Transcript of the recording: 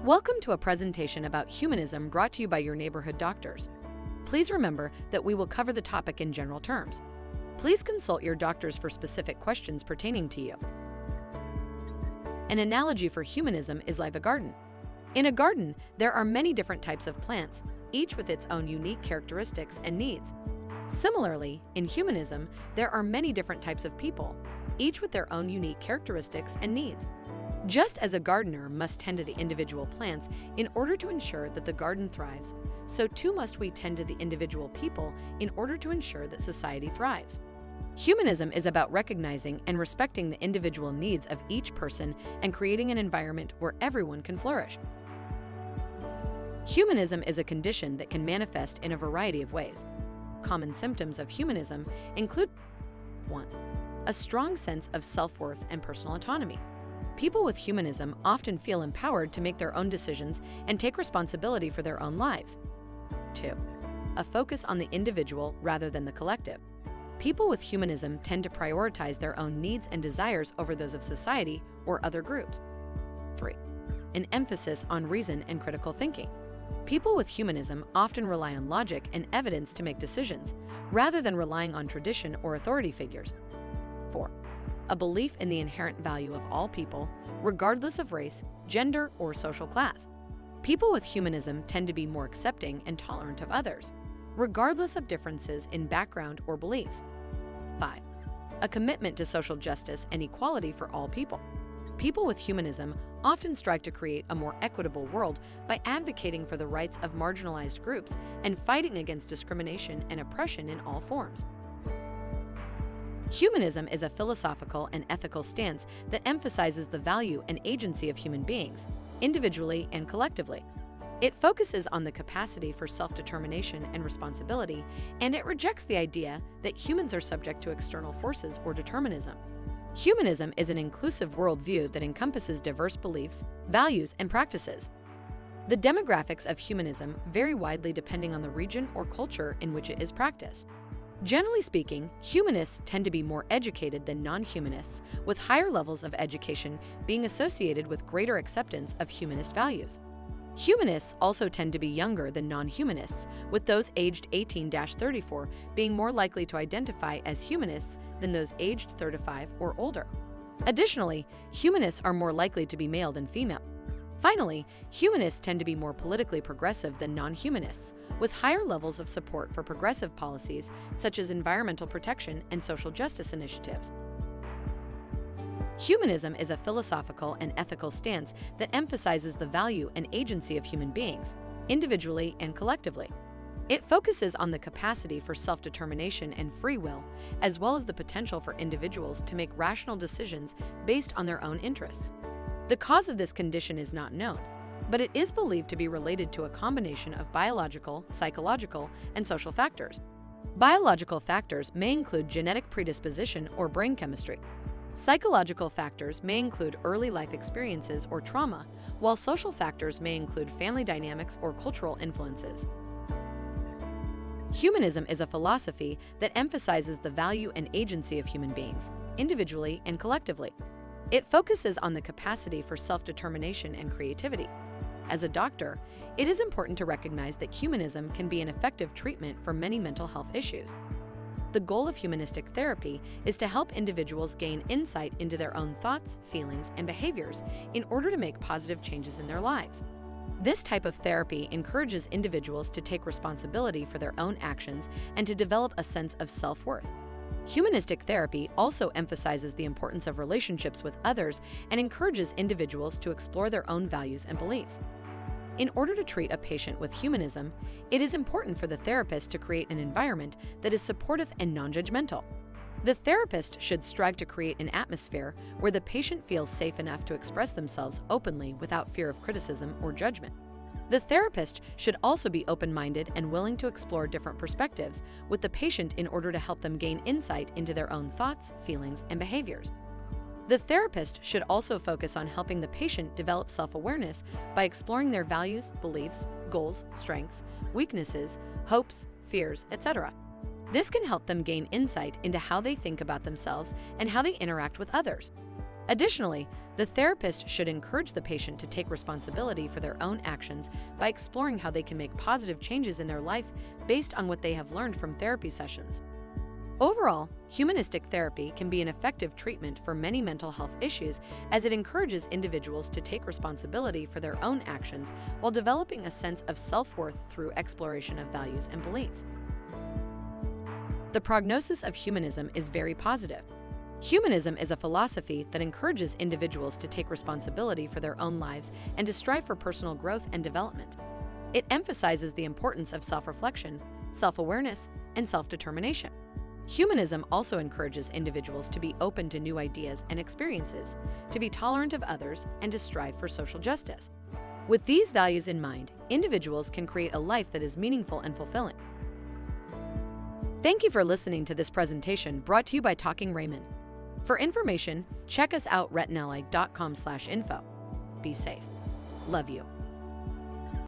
Welcome to a presentation about humanism brought to you by your neighborhood doctors. Please remember that we will cover the topic in general terms. Please consult your doctors for specific questions pertaining to you. An analogy for humanism is like a garden. In a garden, there are many different types of plants, each with its own unique characteristics and needs. Similarly, in humanism, there are many different types of people, each with their own unique characteristics and needs. Just as a gardener must tend to the individual plants in order to ensure that the garden thrives, so too must we tend to the individual people in order to ensure that society thrives. Humanism is about recognizing and respecting the individual needs of each person and creating an environment where everyone can flourish. Humanism is a condition that can manifest in a variety of ways. Common symptoms of humanism include 1. A strong sense of self-worth and personal autonomy. People with humanism often feel empowered to make their own decisions and take responsibility for their own lives. 2. A focus on the individual rather than the collective. People with humanism tend to prioritize their own needs and desires over those of society or other groups. 3. An emphasis on reason and critical thinking. People with humanism often rely on logic and evidence to make decisions, rather than relying on tradition or authority figures. 4. A belief in the inherent value of all people, regardless of race, gender, or social class. People with humanism tend to be more accepting and tolerant of others, regardless of differences in background or beliefs. 5. A commitment to social justice and equality for all people. People with humanism often strive to create a more equitable world by advocating for the rights of marginalized groups and fighting against discrimination and oppression in all forms. Humanism is a philosophical and ethical stance that emphasizes the value and agency of human beings, individually and collectively. It focuses on the capacity for self-determination and responsibility, and it rejects the idea that humans are subject to external forces or determinism. Humanism is an inclusive worldview that encompasses diverse beliefs, values, and practices. The demographics of humanism vary widely depending on the region or culture in which it is practiced. Generally speaking, humanists tend to be more educated than non-humanists, with higher levels of education being associated with greater acceptance of humanist values. Humanists also tend to be younger than non-humanists, with those aged 18-34 being more likely to identify as humanists than those aged 35 or older. Additionally, humanists are more likely to be male than female. Finally, humanists tend to be more politically progressive than non-humanists, with higher levels of support for progressive policies such as environmental protection and social justice initiatives. Humanism is a philosophical and ethical stance that emphasizes the value and agency of human beings, individually and collectively. It focuses on the capacity for self-determination and free will, as well as the potential for individuals to make rational decisions based on their own interests. The cause of this condition is not known, but it is believed to be related to a combination of biological, psychological, and social factors. Biological factors may include genetic predisposition or brain chemistry. Psychological factors may include early life experiences or trauma, while social factors may include family dynamics or cultural influences. Humanism is a philosophy that emphasizes the value and agency of human beings, individually and collectively. It focuses on the capacity for self-determination and creativity. As a doctor, it is important to recognize that humanism can be an effective treatment for many mental health issues. The goal of humanistic therapy is to help individuals gain insight into their own thoughts, feelings, and behaviors in order to make positive changes in their lives. This type of therapy encourages individuals to take responsibility for their own actions and to develop a sense of self-worth. Humanistic therapy also emphasizes the importance of relationships with others and encourages individuals to explore their own values and beliefs. In order to treat a patient with humanism, it is important for the therapist to create an environment that is supportive and non-judgmental. The therapist should strive to create an atmosphere where the patient feels safe enough to express themselves openly without fear of criticism or judgment. The therapist should also be open-minded and willing to explore different perspectives with the patient in order to help them gain insight into their own thoughts, feelings, and behaviors. The therapist should also focus on helping the patient develop self-awareness by exploring their values, beliefs, goals, strengths, weaknesses, hopes, fears, etc. This can help them gain insight into how they think about themselves and how they interact with others. Additionally, the therapist should encourage the patient to take responsibility for their own actions by exploring how they can make positive changes in their life based on what they have learned from therapy sessions. Overall, humanistic therapy can be an effective treatment for many mental health issues as it encourages individuals to take responsibility for their own actions while developing a sense of self-worth through exploration of values and beliefs. The prognosis of humanism is very positive. Humanism is a philosophy that encourages individuals to take responsibility for their own lives and to strive for personal growth and development. It emphasizes the importance of self-reflection, self-awareness, and self-determination. Humanism also encourages individuals to be open to new ideas and experiences, to be tolerant of others, and to strive for social justice. With these values in mind, individuals can create a life that is meaningful and fulfilling. Thank you for listening to this presentation brought to you by Talking Raymond. For information, check us out retinally.com/info. Be safe. Love you.